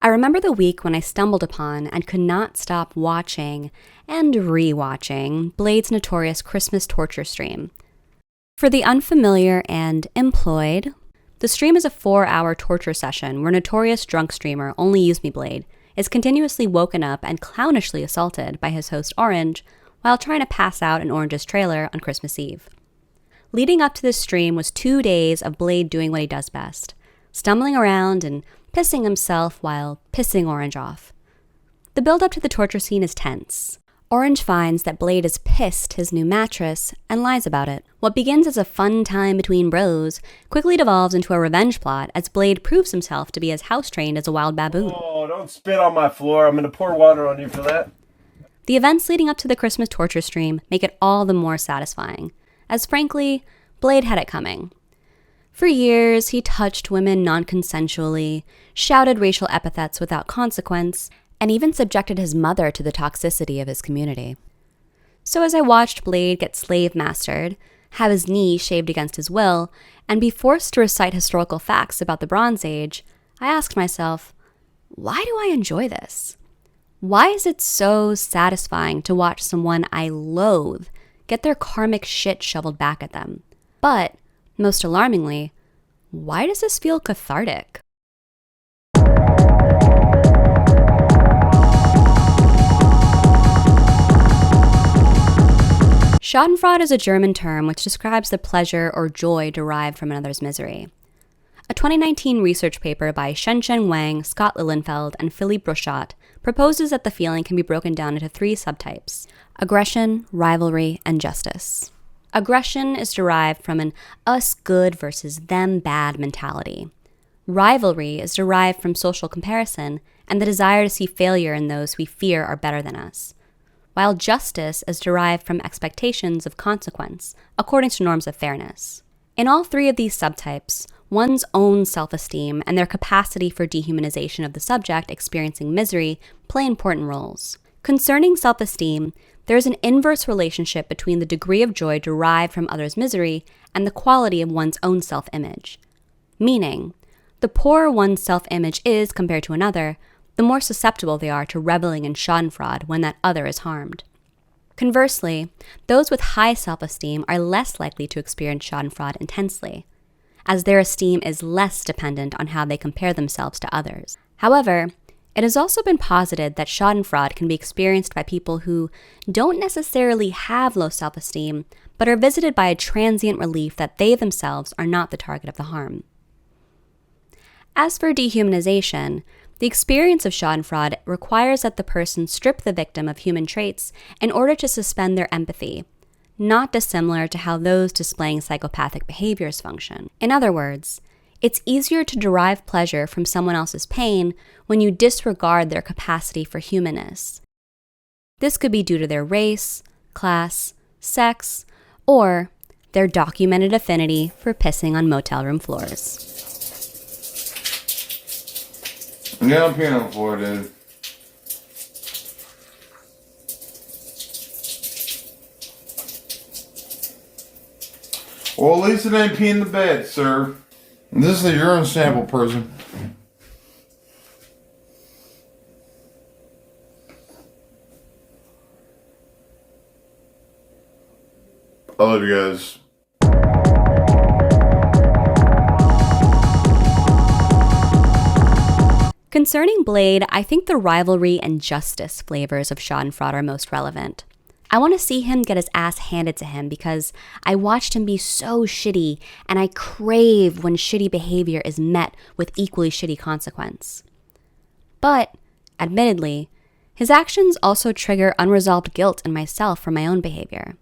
I remember the week when I stumbled upon and could not stop watching and re-watching Blade's notorious Christmas torture stream. For the unfamiliar and employed, the stream is a 4-hour torture session where notorious drunk streamer Only Use Me Blade is continuously woken up and clownishly assaulted by his host Orange while trying to pass out in Orange's trailer on Christmas Eve. Leading up to this stream was 2 days of Blade doing what he does best, stumbling around and pissing himself while pissing Orange off. The build-up to the torture scene is tense. Orange finds that Blade has pissed his new mattress and lies about it. What begins as a fun time between bros quickly devolves into a revenge plot as Blade proves himself to be as house-trained as a wild baboon. Oh, don't spit on my floor. I'm going to pour water on you for that. The events leading up to the Christmas torture stream make it all the more satisfying, as frankly, Blade had it coming. For years, he touched women non-consensually, shouted racial epithets without consequence, and even subjected his mother to the toxicity of his community. So as I watched Blade get slave-mastered, have his knee shaved against his will, and be forced to recite historical facts about the Bronze Age, I asked myself, why do I enjoy this? Why is it so satisfying to watch someone I loathe get their karmic shit shoveled back at them? But, most alarmingly, why does this feel cathartic? Schadenfraude is a German term which describes the pleasure or joy derived from another's misery. A 2019 research paper by Shen Wang, Scott Lilienfeld, and Philippe Brochat proposes that the feeling can be broken down into 3 subtypes: aggression, rivalry, and justice. Aggression is derived from an us good versus them bad mentality. Rivalry is derived from social comparison and the desire to see failure in those we fear are better than us, while justice is derived from expectations of consequence, according to norms of fairness. In all 3 of these subtypes, one's own self-esteem and their capacity for dehumanization of the subject experiencing misery play important roles. Concerning self-esteem, there is an inverse relationship between the degree of joy derived from others' misery and the quality of one's own self-image. Meaning, the poorer one's self-image is compared to another, the more susceptible they are to reveling in schadenfreude when that other is harmed. Conversely, those with high self-esteem are less likely to experience schadenfreude intensely, as their esteem is less dependent on how they compare themselves to others. However, it has also been posited that schadenfreude can be experienced by people who don't necessarily have low self-esteem, but are visited by a transient relief that they themselves are not the target of the harm. As for dehumanization, the experience of schadenfreude requires that the person strip the victim of human traits in order to suspend their empathy, not dissimilar to how those displaying psychopathic behaviors function. In other words, it's easier to derive pleasure from someone else's pain when you disregard their capacity for humanness. This could be due to their race, class, sex, or their documented affinity for pissing on motel room floors. Yeah, I'm peeing on the floor, dude. Well, at least it ain't peeing in the bed, sir. This is a urine sample person. I love you guys. Concerning Blade, I think the rivalry and justice flavors of Schadenfreude are most relevant. I want to see him get his ass handed to him because I watched him be so shitty, and I crave when shitty behavior is met with equally shitty consequence. But, admittedly, his actions also trigger unresolved guilt in myself for my own behavior.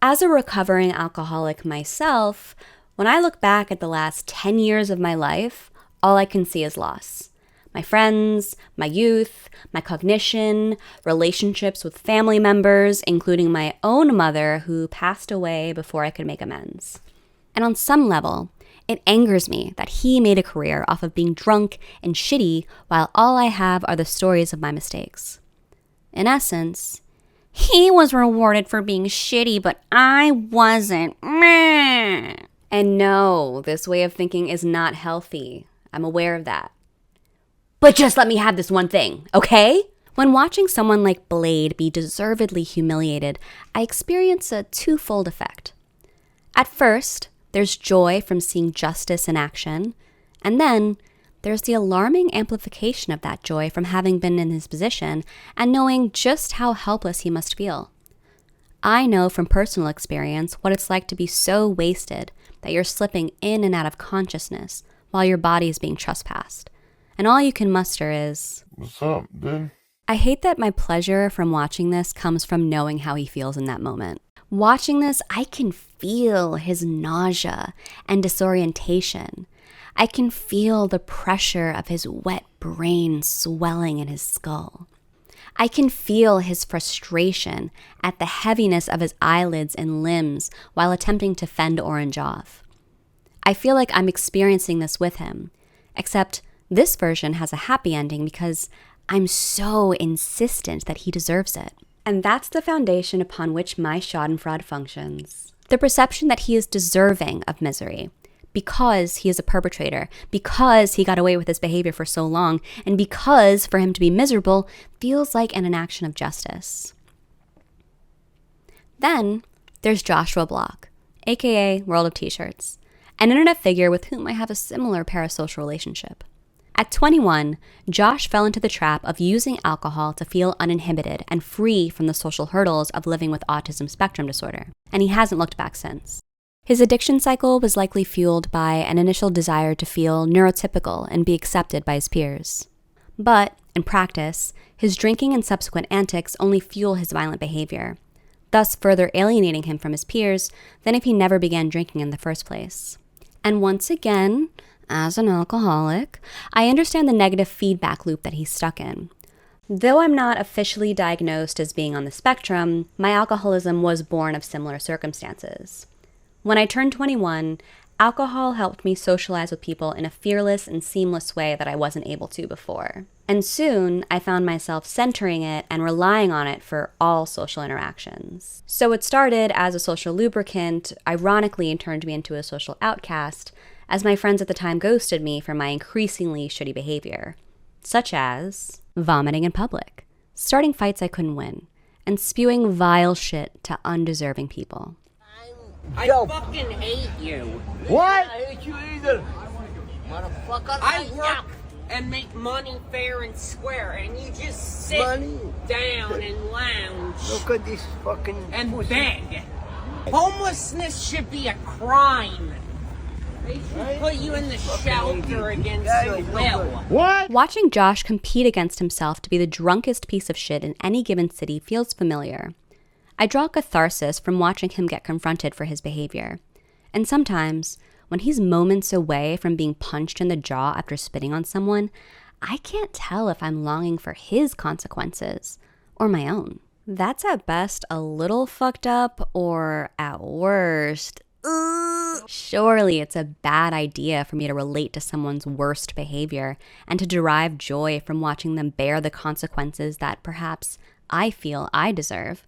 As a recovering alcoholic myself, when I look back at the last 10 years of my life, all I can see is loss. My friends, my youth, my cognition, relationships with family members, including my own mother who passed away before I could make amends. And on some level, it angers me that he made a career off of being drunk and shitty while all I have are the stories of my mistakes. In essence, he was rewarded for being shitty, but I wasn't. Meh. And no, this way of thinking is not healthy. I'm aware of that. but just let me have this one thing, okay? When watching someone like Blade be deservedly humiliated, I experience a twofold effect. At first, there's joy from seeing justice in action, and then there's the alarming amplification of that joy from having been in his position and knowing just how helpless he must feel. I know from personal experience what it's like to be so wasted that you're slipping in and out of consciousness while your body is being trespassed, and all you can muster is, "What's up, dude?" I hate that my pleasure from watching this comes from knowing how he feels in that moment. Watching this, I can feel his nausea and disorientation. I can feel the pressure of his wet brain swelling in his skull. I can feel his frustration at the heaviness of his eyelids and limbs while attempting to fend Orange off. I feel like I'm experiencing this with him, except this version has a happy ending because I'm so insistent that he deserves it. And that's the foundation upon which my Schadenfraude functions. The perception that he is deserving of misery because he is a perpetrator, because he got away with his behavior for so long, and because for him to be miserable feels like an inaction of justice. Then there's Joshua Block, aka World of T-Shirts, an internet figure with whom I have a similar parasocial relationship. At 21, Josh fell into the trap of using alcohol to feel uninhibited and free from the social hurdles of living with autism spectrum disorder, and he hasn't looked back since. His addiction cycle was likely fueled by an initial desire to feel neurotypical and be accepted by his peers. But, in practice, his drinking and subsequent antics only fuel his violent behavior, thus further alienating him from his peers than if he never began drinking in the first place. And once again, as an alcoholic, I understand the negative feedback loop that he's stuck in. Though I'm not officially diagnosed as being on the spectrum, my alcoholism was born of similar circumstances. When I turned 21, alcohol helped me socialize with people in a fearless and seamless way that I wasn't able to before. And soon, I found myself centering it and relying on it for all social interactions. So it started as a social lubricant, ironically turned me into a social outcast, as my friends at the time ghosted me for my increasingly shitty behavior, such as vomiting in public, starting fights I couldn't win, and spewing vile shit to undeserving people. I fucking hate you. What? I hate you either. Motherfucker. I work and make money fair and square, and you just sit down and lounge. Look at this fucking and beg. Homelessness should be a crime. They should put you in the shelter against your will. What? Watching Josh compete against himself to be the drunkest piece of shit in any given city feels familiar. I draw catharsis from watching him get confronted for his behavior. And sometimes, when he's moments away from being punched in the jaw after spitting on someone, I can't tell if I'm longing for his consequences or my own. That's at best a little fucked up, or at worst, surely it's a bad idea for me to relate to someone's worst behavior and to derive joy from watching them bear the consequences that perhaps I feel I deserve.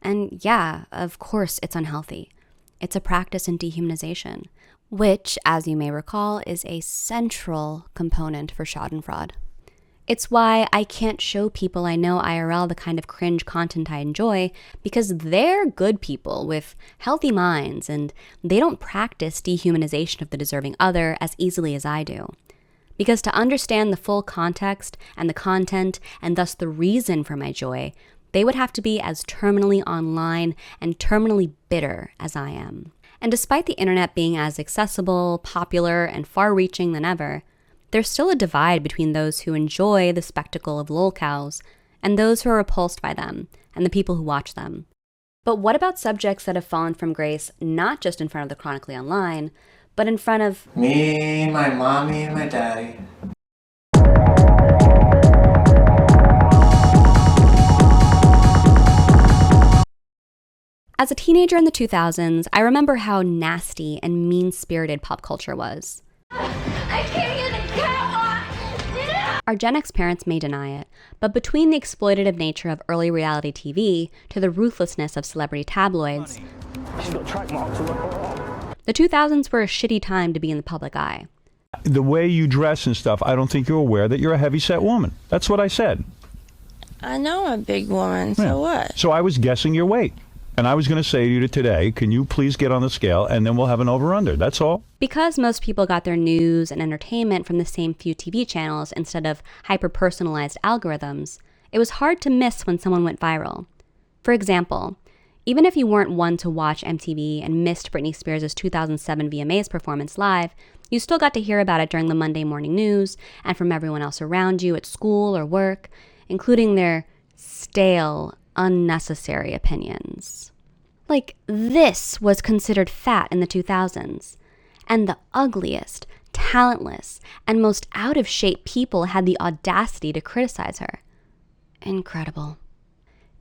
And yeah, of course it's unhealthy. It's a practice in dehumanization, which, as you may recall, is a central component for Schaudenfraude. It's why I can't show people I know IRL the kind of cringe content I enjoy, because they're good people with healthy minds and they don't practice dehumanization of the deserving other as easily as I do. Because to understand the full context and the content and thus the reason for my joy, they would have to be as terminally online and terminally bitter as I am. And despite the internet being as accessible, popular, and far-reaching than ever, there's still a divide between those who enjoy the spectacle of lolcows and those who are repulsed by them and the people who watch them. But what about subjects that have fallen from grace not just in front of the chronically online, but in front of me, my mommy, and my daddy? As a teenager in the 2000s, I remember how nasty and mean-spirited pop culture was. I can't get the cat off! Our Gen X parents may deny it, but between the exploitative nature of early reality TV to the ruthlessness of celebrity tabloids, She's got track marks all over her arm. the 2000s were a shitty time to be in the public eye. The way you dress and stuff, I don't think you're aware that you're a heavy-set woman. That's what I said. I know I'm a big woman, so what? So I was guessing your weight. And I was going to say to you today, can you please get on the scale and then we'll have an over-under. That's all. Because most people got their news and entertainment from the same few TV channels instead of hyper-personalized algorithms, it was hard to miss when someone went viral. For example, even if you weren't one to watch MTV and missed Britney Spears' 2007 VMAs performance live, you still got to hear about it during the Monday morning news and from everyone else around you at school or work, including their stale, unnecessary opinions. Like, this was considered fat in the 2000s, and the ugliest, talentless, and most out-of-shape people had the audacity to criticize her. Incredible.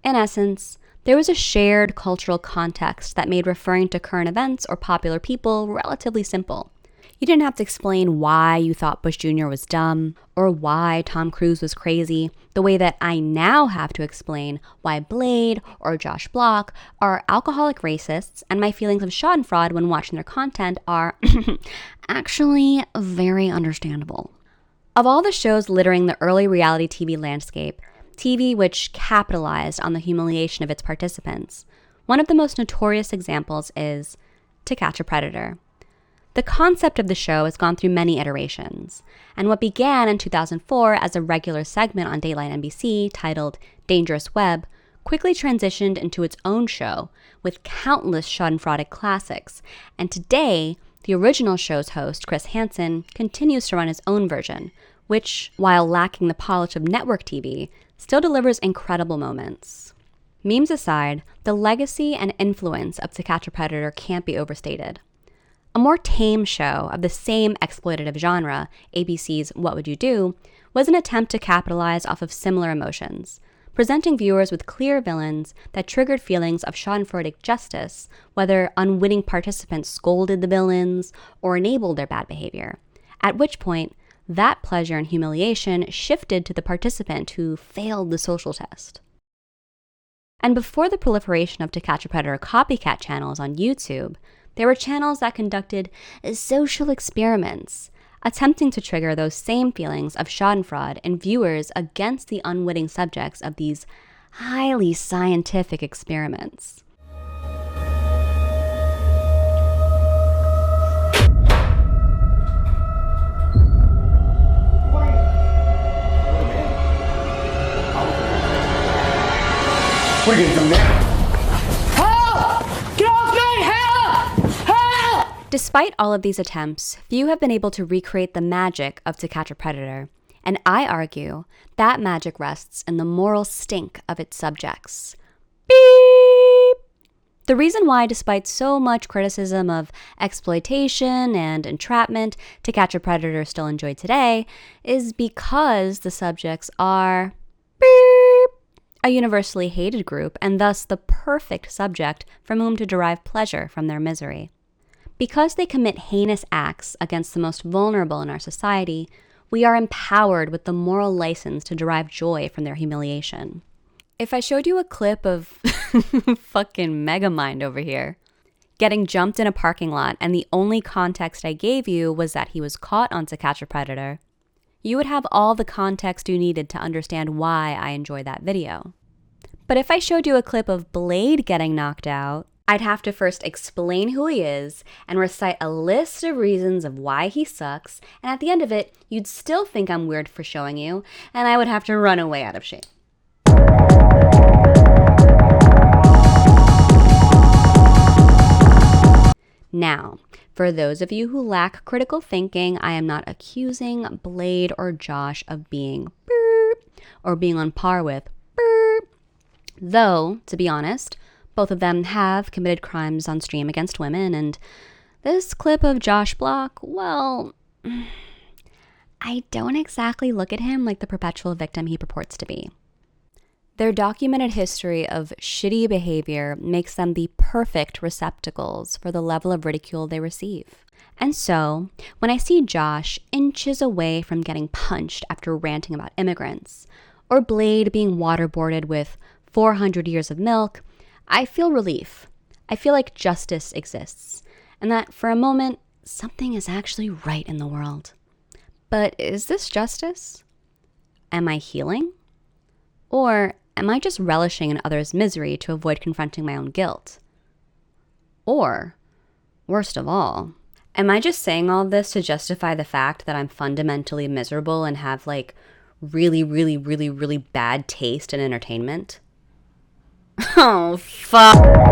In essence, there was a shared cultural context that made referring to current events or popular people relatively simple. You didn't have to explain why you thought Bush Jr. was dumb or why Tom Cruise was crazy, the way that I now have to explain why Blade or Josh Block are alcoholic racists and my feelings of Schadenfraude when watching their content are actually very understandable. Of all the shows littering the early reality TV landscape, TV which capitalized on the humiliation of its participants, one of the most notorious examples is To Catch a Predator. The concept of the show has gone through many iterations, and what began in 2004 as a regular segment on Dateline NBC titled Dangerous Web quickly transitioned into its own show with countless Schadenfraude classics, and today, the original show's host, Chris Hansen, continues to run his own version, which, while lacking the polish of network TV, still delivers incredible moments. Memes aside, the legacy and influence of To Catch a Predator can't be overstated. A more tame show of the same exploitative genre, ABC's What Would You Do, was an attempt to capitalize off of similar emotions, presenting viewers with clear villains that triggered feelings of schadenfreudic justice, whether unwitting participants scolded the villains or enabled their bad behavior, at which point that pleasure and humiliation shifted to the participant who failed the social test. And before the proliferation of To Catch a Predator copycat channels on YouTube, there were channels that conducted social experiments, attempting to trigger those same feelings of Schadenfreude in viewers against the unwitting subjects of these highly scientific experiments. What are you gonna do now? Despite all of these attempts, few have been able to recreate the magic of To Catch a Predator, and I argue that magic rests in the moral stink of its subjects. Beep! The reason why, despite so much criticism of exploitation and entrapment, To Catch a Predator is still enjoyed today is because the subjects are beep, a universally hated group and thus the perfect subject from whom to derive pleasure from their misery. Because they commit heinous acts against the most vulnerable in our society, we are empowered with the moral license to derive joy from their humiliation. If I showed you a clip of fucking Megamind over here, getting jumped in a parking lot and the only context I gave you was that he was caught on To Catch a Predator, you would have all the context you needed to understand why I enjoy that video. But if I showed you a clip of Blade getting knocked out, I'd have to first explain who he is and recite a list of reasons of why he sucks, and at the end of it, you'd still think I'm weird for showing you, and I would have to run away out of shame. Now, for those of you who lack critical thinking, I am not accusing Blade or Josh of being or being on par with though, to be honest, both of them have committed crimes on stream against women, and this clip of Josh Block, well, I don't exactly look at him like the perpetual victim he purports to be. Their documented history of shitty behavior makes them the perfect receptacles for the level of ridicule they receive. And so, when I see Josh inches away from getting punched after ranting about immigrants, or Blade being waterboarded with 400 years of milk, I feel relief. I feel like justice exists, and that for a moment, something is actually right in the world. But is this justice? Am I healing? Or am I just relishing in others' misery to avoid confronting my own guilt? Or, worst of all, am I just saying all this to justify the fact that I'm fundamentally miserable and have like really, really, really, really bad taste in entertainment? Oh, fuck.